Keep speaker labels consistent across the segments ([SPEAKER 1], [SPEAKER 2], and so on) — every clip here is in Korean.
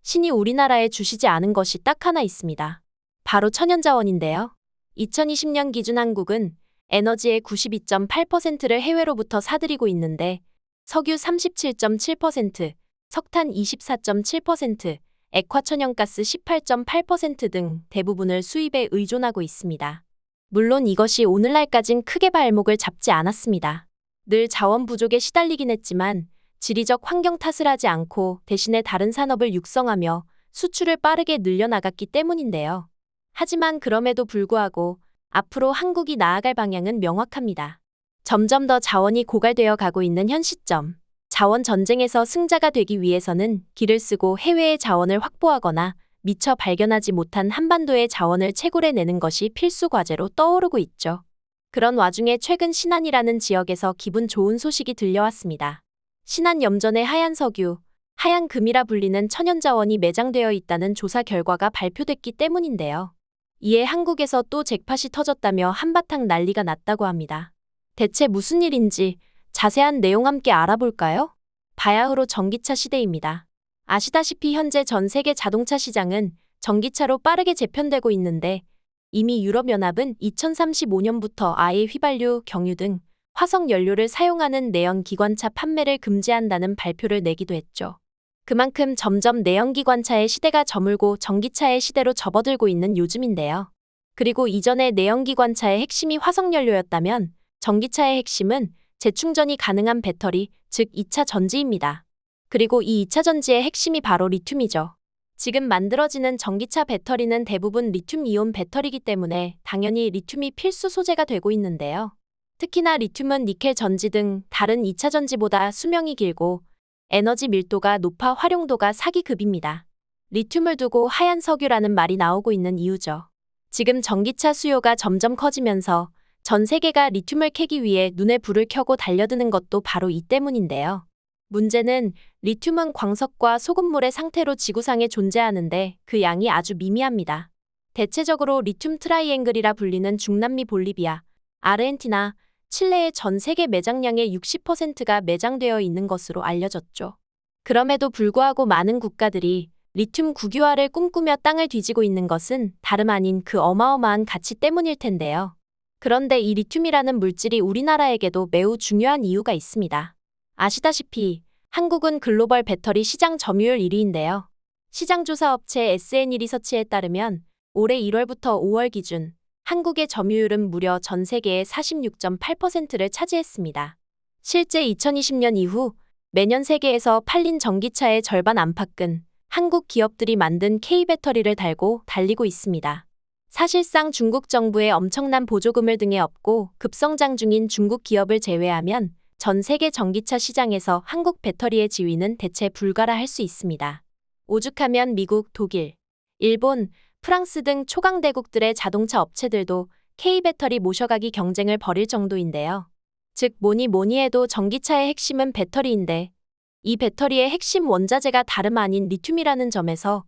[SPEAKER 1] 신이 우리나라에 주시지 않은 것이 딱 하나 있습니다. 바로 천연자원인데요. 2020년 기준 한국은 에너지의 92.8%를 해외로부터 사들이고 있는데 석유 37.7%, 석탄 24.7%, 액화천연가스 18.8% 등 대부분을 수입에 의존하고 있습니다. 물론 이것이 오늘날까진 크게 발목을 잡지 않았습니다. 늘 자원 부족에 시달리긴 했지만 지리적 환경 탓을 하지 않고 대신에 다른 산업을 육성하며 수출을 빠르게 늘려나갔기 때문인데요. 하지만 그럼에도 불구하고 앞으로 한국이 나아갈 방향은 명확합니다. 점점 더 자원이 고갈되어 가고 있는 현 시점. 자원 전쟁에서 승자가 되기 위해서는 길을 쓰고 해외의 자원을 확보하거나 미처 발견하지 못한 한반도의 자원을 채굴해내는 것이 필수 과제로 떠오르고 있죠. 그런 와중에 최근 신안이라는 지역에서 기분 좋은 소식이 들려왔습니다. 신안 염전의 하얀 석유, 하얀 금이라 불리는 천연자원이 매장되어 있다는 조사 결과가 발표됐기 때문인데요. 이에 한국에서 또 잭팟이 터졌다며 한바탕 난리가 났다고 합니다. 대체 무슨 일인지 자세한 내용 함께 알아볼까요? 바야흐로 전기차 시대입니다. 아시다시피 현재 전 세계 자동차 시장은 전기차로 빠르게 재편되고 있는데 이미 유럽연합은 2035년부터 아예 휘발유, 경유 등 화석 연료를 사용하는 내연기관차 판매를 금지한다는 발표를 내기도 했죠. 그만큼 점점 내연기관차의 시대가 저물고 전기차의 시대로 접어들고 있는 요즘인데요. 그리고 이전에 내연기관차의 핵심이 화석연료였다면 전기차의 핵심은 재충전이 가능한 배터리, 즉 2차 전지입니다. 그리고 이 2차 전지의 핵심이 바로 리튬이죠. 지금 만들어지는 전기차 배터리는 대부분 리튬이온 배터리이기 때문에 당연히 리튬이 필수 소재가 되고 있는데요. 특히나 리튬은 니켈 전지 등 다른 2차 전지보다 수명이 길고 에너지 밀도가 높아 활용도가 사기급입니다. 리튬을 두고 하얀 석유라는 말이 나오고 있는 이유죠. 지금 전기차 수요가 점점 커지면서 전 세계가 리튬을 캐기 위해 눈에 불을 켜고 달려드는 것도 바로 이 때문인데요. 문제는 리튬은 광석과 소금물의 상태로 지구상에 존재하는데 그 양이 아주 미미합니다. 대체적으로 리튬 트라이앵글이라 불리는 중남미 볼리비아, 아르헨티나, 칠레의 전 세계 매장량의 60%가 매장되어 있는 것으로 알려졌죠. 그럼에도 불구하고 많은 국가들이 리튬 국유화를 꿈꾸며 땅을 뒤지고 있는 것은 다름 아닌 그 어마어마한 가치 때문일 텐데요. 그런데 이 리튬이라는 물질이 우리나라에게도 매우 중요한 이유가 있습니다. 아시다시피 한국은 글로벌 배터리 시장 점유율 1위인데요. 시장조사업체 SNE 리서치에 따르면 올해 1월부터 5월 기준 한국의 점유율은 무려 전 세계의 46.8%를 차지했습니다. 실제 2020년 이후 매년 세계에서 팔린 전기차의 절반 안팎은 한국 기업들이 만든 K배터리를 달고 달리고 있습니다. 사실상 중국 정부의 엄청난 보조금을 등에 업고 급성장 중인 중국 기업을 제외하면 전 세계 전기차 시장에서 한국 배터리의 지위는 대체 불가라 할 수 있습니다. 오죽하면 미국, 독일, 일본, 프랑스 등 초강대국들의 자동차 업체들도 K배터리 모셔가기 경쟁을 벌일 정도인데요. 즉 뭐니 해도 전기차의 핵심은 배터리인데 이 배터리의 핵심 원자재가 다름 아닌 리튬이라는 점에서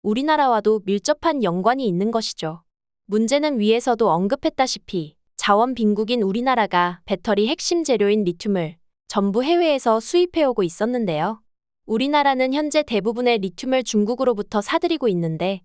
[SPEAKER 1] 우리나라와도 밀접한 연관이 있는 것이죠. 문제는 위에서도 언급했다시피 자원 빈국인 우리나라가 배터리 핵심 재료인 리튬을 전부 해외에서 수입해오고 있었는데요. 우리나라는 현재 대부분의 리튬을 중국으로부터 사들이고 있는데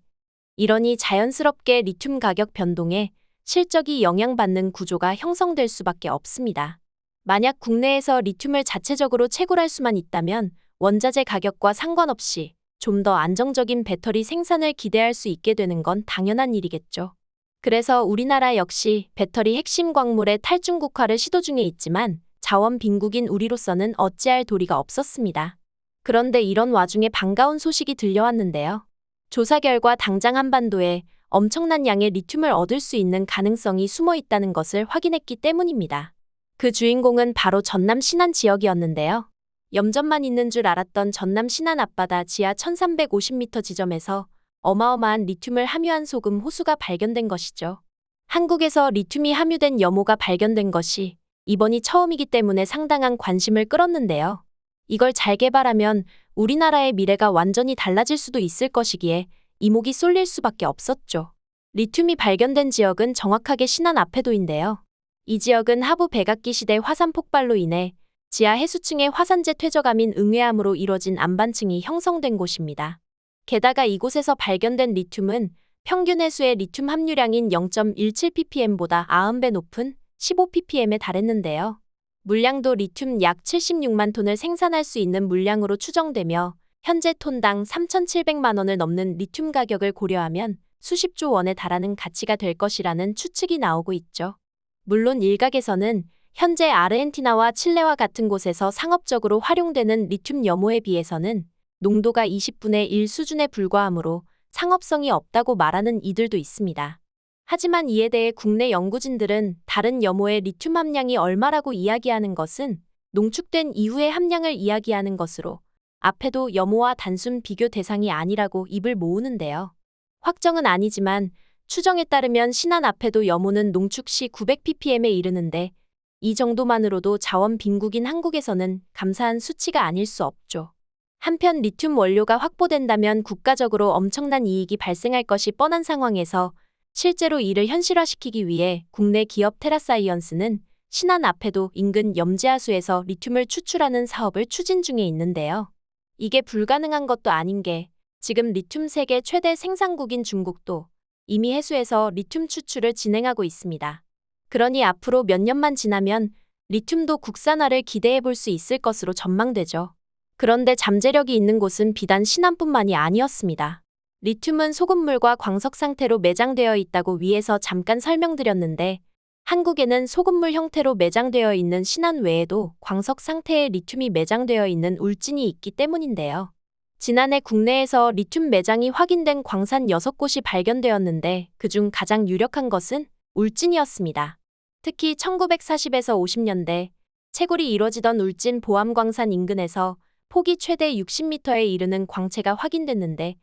[SPEAKER 1] 이러니 자연스럽게 리튬 가격 변동에 실적이 영향받는 구조가 형성될 수밖에 없습니다. 만약 국내에서 리튬을 자체적으로 채굴할 수만 있다면 원자재 가격과 상관없이 좀 더 안정적인 배터리 생산을 기대할 수 있게 되는 건 당연한 일이겠죠. 그래서 우리나라 역시 배터리 핵심 광물의 탈중국화를 시도 중에 있지만 자원 빈국인 우리로서는 어찌할 도리가 없었습니다. 그런데 이런 와중에 반가운 소식이 들려왔는데요. 조사 결과 당장 한반도에 엄청난 양의 리튬을 얻을 수 있는 가능성이 숨어 있다는 것을 확인했기 때문입니다. 그 주인공은 바로 전남 신안 지역이었는데요. 염전만 있는 줄 알았던 전남 신안 앞바다 지하 1350m 지점에서 어마어마한 리튬을 함유한 소금 호수가 발견된 것이죠. 한국에서 리튬이 함유된 염호가 발견된 것이 이번이 처음이기 때문에 상당한 관심을 끌었는데요. 이걸 잘 개발하면 우리나라의 미래가 완전히 달라질 수도 있을 것이기에 이목이 쏠릴 수밖에 없었죠. 리튬이 발견된 지역은 정확하게 신안 앞해도인데요. 이 지역은 하부 백악기 시대 화산 폭발로 인해 지하 해수층의 화산재 퇴적암인 응외암으로 이뤄진 안반층이 형성된 곳입니다. 게다가 이곳에서 발견된 리튬은 평균 해수의 리튬 함유량인 0.17ppm보다 90배 높은 15ppm에 달했는데요. 물량도 리튬 약 76만 톤을 생산할 수 있는 물량으로 추정되며 현재 톤당 3,700만 원을 넘는 리튬 가격을 고려하면 수십조 원에 달하는 가치가 될 것이라는 추측이 나오고 있죠. 물론 일각에서는 현재 아르헨티나와 칠레와 같은 곳에서 상업적으로 활용되는 리튬 염호에 비해서는 농도가 20분의 1 수준에 불과하므로 상업성이 없다고 말하는 이들도 있습니다. 하지만 이에 대해 국내 연구진들은 다른 염호의 리튬 함량이 얼마라고 이야기하는 것은 농축된 이후의 함량을 이야기하는 것으로 앞에도 염호와 단순 비교 대상이 아니라고 입을 모으는데요. 확정은 아니지만 추정에 따르면 신안 앞에도 염호는 농축 시 900ppm에 이르는데 이 정도만으로도 자원 빈국인 한국에서는 감사한 수치가 아닐 수 없죠. 한편 리튬 원료가 확보된다면 국가적으로 엄청난 이익이 발생할 것이 뻔한 상황에서 실제로 이를 현실화시키기 위해 국내 기업 테라사이언스는 신안 앞에도 인근 염지하수에서 리튬을 추출하는 사업을 추진 중에 있는데요. 이게 불가능한 것도 아닌 게 지금 리튬 세계 최대 생산국인 중국도 이미 해수에서 리튬 추출을 진행하고 있습니다. 그러니 앞으로 몇 년만 지나면 리튬도 국산화를 기대해 볼 수 있을 것으로 전망되죠. 그런데 잠재력이 있는 곳은 비단 신안뿐만이 아니었습니다. 리튬은 소금물과 광석 상태로 매장되어 있다고 위에서 잠깐 설명드렸는데 한국에는 소금물 형태로 매장되어 있는 신안 외에도 광석 상태의 리튬이 매장되어 있는 울진이 있기 때문인데요. 지난해 국내에서 리튬 매장이 확인된 광산 6곳이 발견되었는데 그중 가장 유력한 것은 울진이었습니다. 특히 1940에서 50년대 채굴이 이뤄지던 울진 보암광산 인근에서 폭이 최대 60m에 이르는 광채가 확인됐는데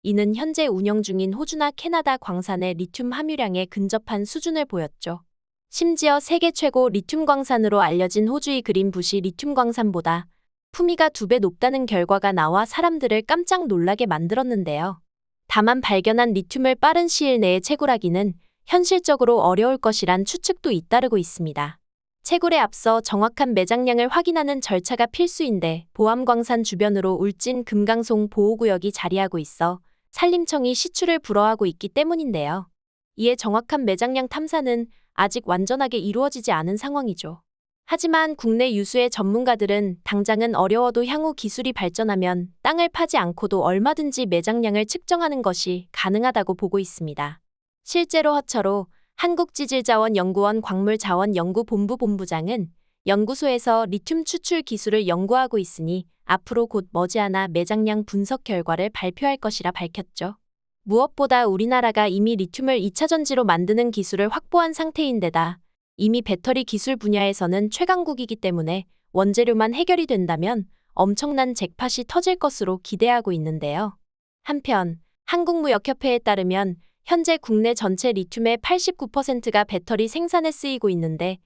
[SPEAKER 1] 이는 현재 운영 중인 호주나 캐나다 광산의 리튬 함유량에 근접한 수준을 보였죠. 심지어 세계 최고 리튬 광산으로 알려진 호주의 그린부시 리튬 광산보다 품위가 2배 높다는 결과가 나와 사람들을 깜짝 놀라게 만들었는데요. 다만 발견한 리튬을 빠른 시일 내에 채굴하기는 현실적으로 어려울 것이란 추측도 잇따르고 있습니다. 채굴에 앞서 정확한 매장량을 확인하는 절차가 필수인데 보암광산 주변으로 울진 금강송 보호구역이 자리하고 있어 산림청이 시추를 불허하고 있기 때문인데요. 이에 정확한 매장량 탐사는 아직 완전하게 이루어지지 않은 상황이죠. 하지만 국내 유수의 전문가들은 당장은 어려워도 향후 기술이 발전하면 땅을 파지 않고도 얼마든지 매장량을 측정하는 것이 가능하다고 보고 있습니다. 실제로 허철호 한국지질자원연구원 광물자원연구본부 본부장은 연구소에서 리튬 추출 기술을 연구하고 있으니 앞으로 곧 머지않아 매장량 분석 결과를 발표할 것이라 밝혔죠. 무엇보다 우리나라가 이미 리튬을 2차 전지로 만드는 기술을 확보한 상태인데다 이미 배터리 기술 분야에서는 최강국이기 때문에 원재료만 해결이 된다면 엄청난 잭팟이 터질 것으로 기대하고 있는데요. 한편 한국무역협회에 따르면 현재 국내 전체 리튬의 89%가 배터리 생산에 쓰이고 있는데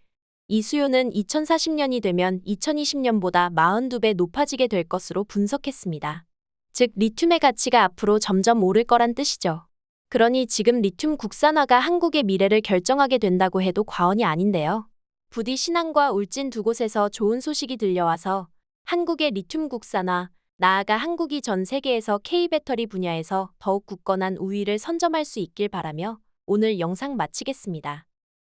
[SPEAKER 1] 이 수요는 2040년이 되면 2020년보다 42배 높아지게 될 것으로 분석했습니다. 즉 리튬의 가치가 앞으로 점점 오를 거란 뜻이죠. 그러니 지금 리튬 국산화가 한국의 미래를 결정하게 된다고 해도 과언이 아닌데요. 부디 신안과 울진 두 곳에서 좋은 소식이 들려와서 한국의 리튬 국산화, 나아가 한국이 전 세계에서 K배터리 분야에서 더욱 굳건한 우위를 선점할 수 있길 바라며 오늘 영상 마치겠습니다.